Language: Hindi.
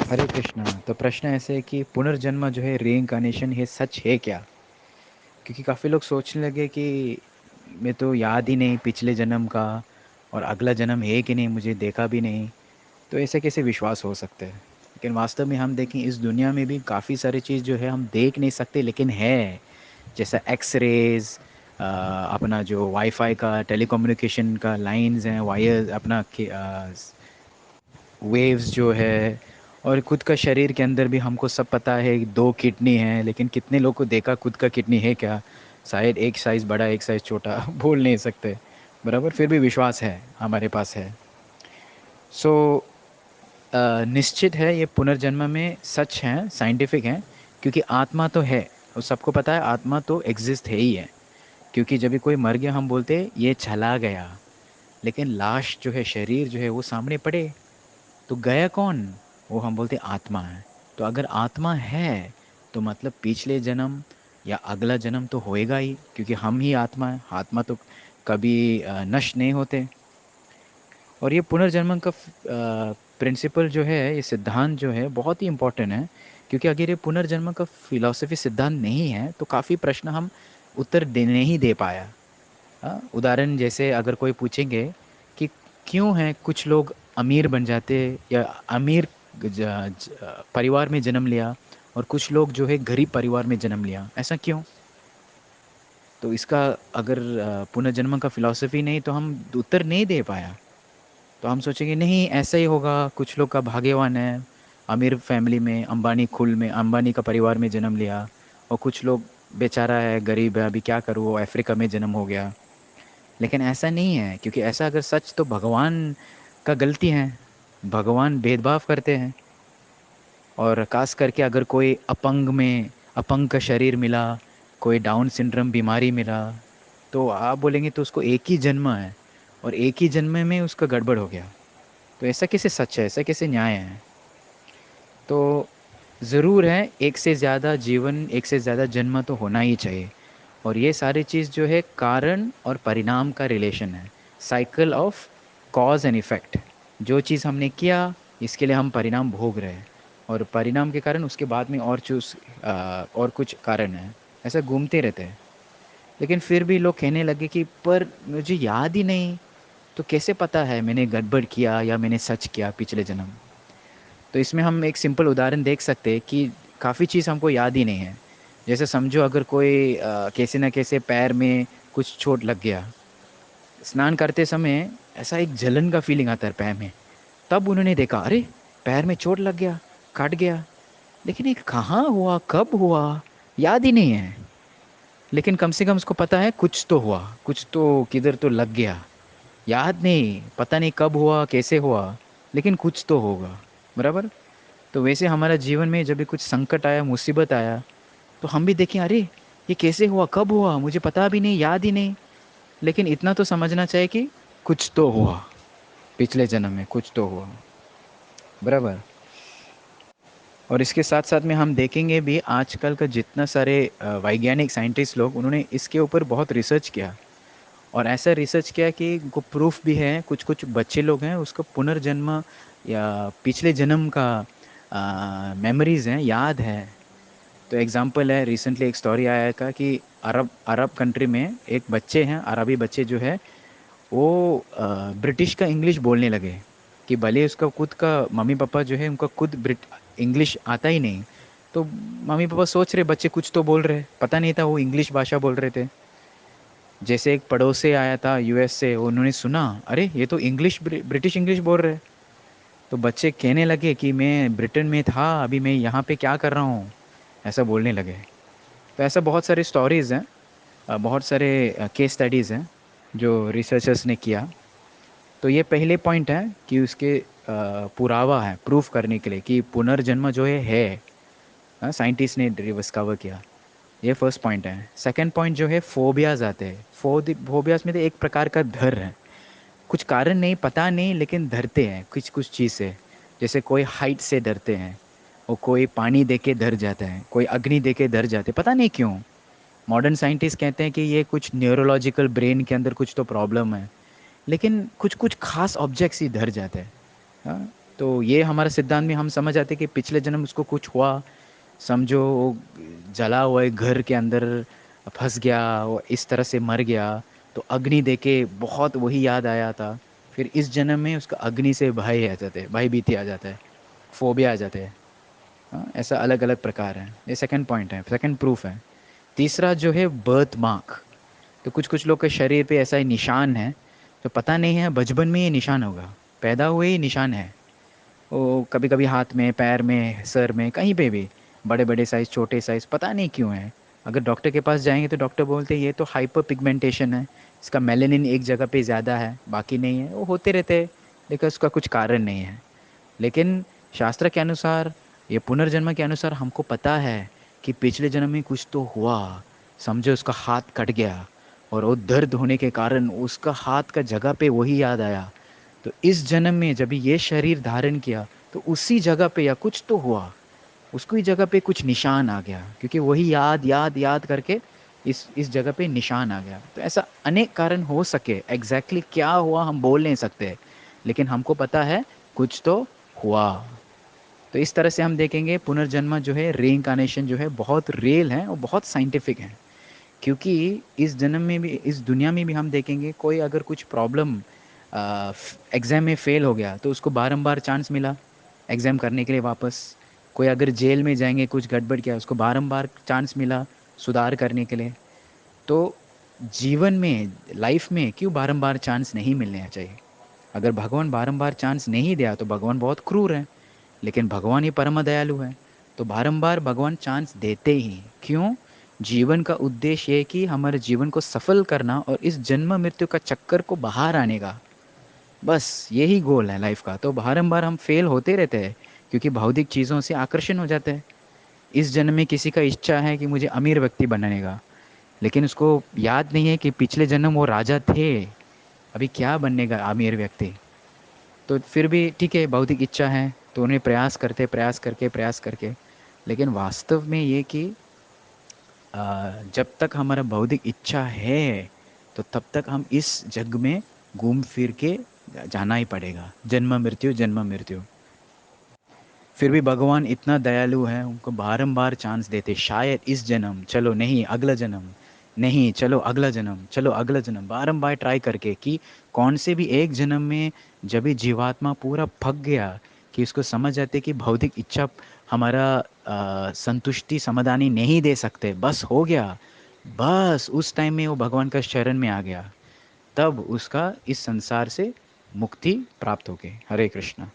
हरे कृष्णा। तो प्रश्न ऐसे है कि पुनर्जन्म जो है, रीइंकार्नेशन, ये सच है क्या? क्योंकि काफ़ी लोग सोचने लगे कि मैं तो याद ही नहीं पिछले जन्म का, और अगला जन्म है कि नहीं मुझे देखा भी नहीं, तो ऐसे कैसे विश्वास हो सकते हैं? लेकिन वास्तव में हम देखें, इस दुनिया में भी काफ़ी सारी चीज़ जो है हम देख नहीं सकते लेकिन है। जैसा एक्स रेज, अपना जो वाईफाई का, टेलीकम्युनिकेशन का लाइंस हैं, वायर्स, अपना वेव्स जो है, और खुद का शरीर के अंदर भी हमको सब पता है, दो किडनी हैं, लेकिन कितने लोग को देखा खुद का किडनी है क्या? शायद एक साइज़ बड़ा एक साइज़ छोटा बोल नहीं सकते, बराबर, फिर भी विश्वास है, हमारे पास है। सो निश्चित है ये पुनर्जन्म में सच है, साइंटिफिक है। क्योंकि आत्मा तो है, और सबको पता है आत्मा तो एग्जिस्ट है ही है। क्योंकि जब भी कोई मर गया हम बोलते हैं ये चला गया, लेकिन लाश जो है, शरीर जो है वो सामने पड़े, तो गया कौन? वो हम बोलते आत्मा है। तो अगर आत्मा है तो मतलब पिछले जन्म या अगला जन्म तो होएगा ही, क्योंकि हम ही आत्मा है। आत्मा तो कभी नष्ट नहीं होते। और ये पुनर्जन्म का प्रिंसिपल जो है, ये सिद्धांत जो है बहुत ही इम्पोर्टेंट है। क्योंकि अगर ये पुनर्जन्म का फिलॉसफी सिद्धांत नहीं है तो काफ़ी प्रश्न हम उत्तर दे नहीं दे पाया। हाँ, उदाहरण जैसे अगर कोई पूछेंगे कि क्यों है कुछ लोग अमीर बन जाते, या अमीर परिवार में जन्म लिया, और कुछ लोग जो है गरीब परिवार में जन्म लिया, ऐसा क्यों? तो इसका अगर पुनर्जन्म का फिलॉसफी नहीं तो हम उत्तर नहीं दे पाया। तो हम सोचेंगे नहीं ऐसा ही होगा, कुछ लोग का भाग्यवान है, अमीर फैमिली में, अंबानी कुल में, अंबानी का परिवार में जन्म लिया, और कुछ लोग बेचारा है, गरीब है, अभी क्या करूँ, वो अफ्रीका में जन्म हो गया। लेकिन ऐसा नहीं है, क्योंकि ऐसा अगर सच तो भगवान का गलती है। भगवान भेदभाव करते हैं। और खास करके अगर कोई अपंग का शरीर मिला, कोई डाउन सिंड्रोम बीमारी मिला, तो आप बोलेंगे तो उसको एक ही जन्म है, और एक ही जन्म में उसका गड़बड़ हो गया। तो ऐसा कैसे सच है, ऐसा कैसे न्याय है? तो ज़रूर है, एक से ज़्यादा जीवन, एक से ज़्यादा जन्म तो होना ही चाहिए। और ये सारी चीज़ जो है कारण और परिणाम का रिलेशन है, cycle of cause and effect. जो चीज़ हमने किया, इसके लिए हम परिणाम भोग रहे हैं, और परिणाम के कारण उसके बाद में और कुछ कारण है, ऐसा घूमते रहते हैं। लेकिन फिर भी लोग कहने लगे कि पर मुझे याद ही नहीं, तो कैसे पता है मैंने गड़बड़ किया या मैंने सच किया पिछले जन्म? तो इसमें हम एक सिंपल उदाहरण देख सकते हैं कि काफ़ी चीज़ हमको याद ही नहीं है। जैसे समझो अगर कोई कैसे न कैसे पैर में कुछ चोट लग गया, स्नान करते समय ऐसा एक जलन का फीलिंग आता है पैर में, तब उन्होंने देखा अरे पैर में चोट लग गया, कट गया। लेकिन ये कहाँ हुआ, कब हुआ, याद ही नहीं है। लेकिन कम से कम उसको पता है कुछ तो हुआ, कुछ तो किधर तो लग गया। याद नहीं, पता नहीं कब हुआ, कैसे हुआ, लेकिन कुछ तो होगा, बराबर। तो वैसे हमारा जीवन में जब भी कुछ संकट आया, मुसीबत आया, तो हम भी देखें अरे ये कैसे हुआ, कब हुआ, मुझे पता भी नहीं, याद ही नहीं। लेकिन इतना तो समझना चाहिए कि कुछ तो हुआ, पिछले जन्म में कुछ तो हुआ, बराबर। और इसके साथ साथ में हम देखेंगे भी आजकल का जितना सारे वैज्ञानिक साइंटिस्ट लोग, उन्होंने इसके ऊपर बहुत रिसर्च किया। और ऐसा रिसर्च किया कि उनको प्रूफ भी है, कुछ कुछ बच्चे लोग हैं उसको पुनर्जन्म या पिछले जन्म का मेमोरीज़ हैं, याद है। तो एग्जांपल है, रिसेंटली एक स्टोरी आया था कि अरब अरब कंट्री में एक बच्चे हैं, अरबी बच्चे जो है, वो ब्रिटिश का इंग्लिश बोलने लगे। कि भले उसका खुद का मम्मी पापा जो है, उनका खुद ब्रिट इंग्लिश आता ही नहीं। तो मम्मी पापा सोच रहे बच्चे कुछ तो बोल रहे, पता नहीं था वो इंग्लिश भाषा बोल रहे थे। जैसे एक पड़ोस से आया था यूएस से, उन्होंने सुना अरे ये तो इंग्लिश, ब्रिटिश इंग्लिश बोल रहे। तो बच्चे कहने लगे कि मैं ब्रिटेन में था, अभी मैं यहाँ पे क्या कर रहा हूँ, ऐसा बोलने लगे। तो ऐसा बहुत सारे स्टोरीज़ हैं, बहुत सारे केस स्टडीज़ हैं जो रिसर्चर्स ने किया। तो ये पहले पॉइंट है कि उसके पुरावा है प्रूफ करने के लिए कि पुनर्जन्म जो है, साइंटिस्ट ने डिस्कवर किया। ये फर्स्ट पॉइंट है। सेकंड पॉइंट जो है, फोबियाज आते हैं। फोबियाज में तो एक प्रकार का डर है, कुछ कारण नहीं, पता नहीं, लेकिन डरते हैं कुछ कुछ चीज़ से। जैसे कोई हाइट से डरते हैं, और कोई पानी देख के डर जाता है, कोई अग्नि देख के डर जाते हैं, पता नहीं क्यों। मॉडर्न साइंटिस्ट कहते हैं कि ये कुछ न्यूरोलॉजिकल, ब्रेन के अंदर कुछ तो प्रॉब्लम है। लेकिन कुछ कुछ खास ऑब्जेक्ट्स ही डर जाते हैं। हाँ, तो ये हमारा सिद्धांत में हम समझ आते कि पिछले जन्म उसको कुछ हुआ, समझो वो जला हुआ एक घर के अंदर फंस गया, वो इस तरह से मर गया, तो अग्नि देके बहुत वही याद आया था। फिर इस जन्म में उसका अग्नि से भय आ जाते हैं, भय भीति आ जाता है, फोबिया आ जाते हैं। हाँ, ऐसा अलग अलग प्रकार है। ये सेकंड पॉइंट है, सेकंड प्रूफ है। तीसरा जो है बर्थ मार्क। तो कुछ कुछ लोग के शरीर पे ऐसा ही निशान है, तो पता नहीं है बचपन में ये निशान होगा, पैदा हुए ही निशान है। वो कभी कभी हाथ में, पैर में, सर में, कहीं पे भी, बड़े बड़े साइज़, छोटे साइज़, पता नहीं क्यों है। अगर डॉक्टर के पास जाएंगे तो डॉक्टर बोलते हैं ये तो हाइपर पिगमेंटेशन है, इसका मेलेनिन एक जगह पे ज़्यादा है, बाकी नहीं है, वो होते रहते हैं, लेकिन उसका कुछ कारण नहीं है। लेकिन शास्त्र के अनुसार, ये पुनर्जन्म के अनुसार हमको पता है कि पिछले जन्म में कुछ तो हुआ। समझो उसका हाथ कट गया और वो दर्द होने के कारण उसका हाथ का जगह पे वही याद आया। तो इस जन्म में जब ये शरीर धारण किया, तो उसी जगह पे या कुछ तो हुआ, उसको ही जगह पे कुछ निशान आ गया, क्योंकि वही याद याद याद करके इस जगह पे निशान आ गया। तो ऐसा अनेक कारण हो सके, एग्जैक्टली क्या हुआ हम बोल नहीं सकते, लेकिन हमको पता है कुछ तो हुआ। तो इस तरह से हम देखेंगे पुनर्जन्म जो है, रीइंकार्नेशन जो है, बहुत रियल है और बहुत साइंटिफिक है। क्योंकि इस जन्म में भी, इस दुनिया में भी हम देखेंगे कोई अगर कुछ प्रॉब्लम, एग्ज़ाम में फ़ेल हो गया तो उसको बारंबार चांस मिला एग्ज़ाम करने के लिए वापस। कोई अगर जेल में जाएंगे, कुछ गड़बड़ किया, उसको बारंबार चांस मिला सुधार करने के लिए। तो जीवन में, लाइफ में क्यों बारंबार चांस नहीं मिलने चाहिए? अगर भगवान बारंबार चांस नहीं दिया तो भगवान बहुत क्रूर है, लेकिन भगवान ही परम दयालु है। तो बारंबार भगवान चांस देते ही क्यों? जीवन का उद्देश्य ये है कि हमारे जीवन को सफल करना और इस जन्म मृत्यु का चक्कर को बाहर आने का, बस यही गोल है लाइफ का। तो बारंबार हम फेल होते रहते हैं क्योंकि भौतिक चीज़ों से आकर्षण हो जाते हैं। इस जन्म में किसी का इच्छा है कि मुझे अमीर व्यक्ति बनने का, लेकिन उसको याद नहीं है कि पिछले जन्म वो राजा थे, अभी क्या बनने का अमीर व्यक्ति। तो फिर भी ठीक है, बौद्धिक इच्छा है तो उन्हें प्रयास करते, प्रयास करके, लेकिन वास्तव में ये कि जब तक हमारा बौद्धिक इच्छा है तो तब तक हम इस जग में घूम फिर के जाना ही पड़ेगा, जन्म मृत्यु, जन्म मृत्यु। फिर भी भगवान इतना दयालु है, उनको बारंबार चांस देते, शायद इस जन्म, चलो नहीं अगला जन्म, नहीं चलो अगला जन्म, चलो अगला जन्म, बारंबार ट्राई करके कि कौन से भी एक जन्म में जब भी जीवात्मा पूरा पक गया कि उसको समझ आते कि भौतिक इच्छा हमारा संतुष्टि समाधानी नहीं दे सकते, बस हो गया, बस उस टाइम में वो भगवान का शरण में आ गया, तब उसका इस संसार से मुक्ति प्राप्त हो गई। हरे कृष्णा।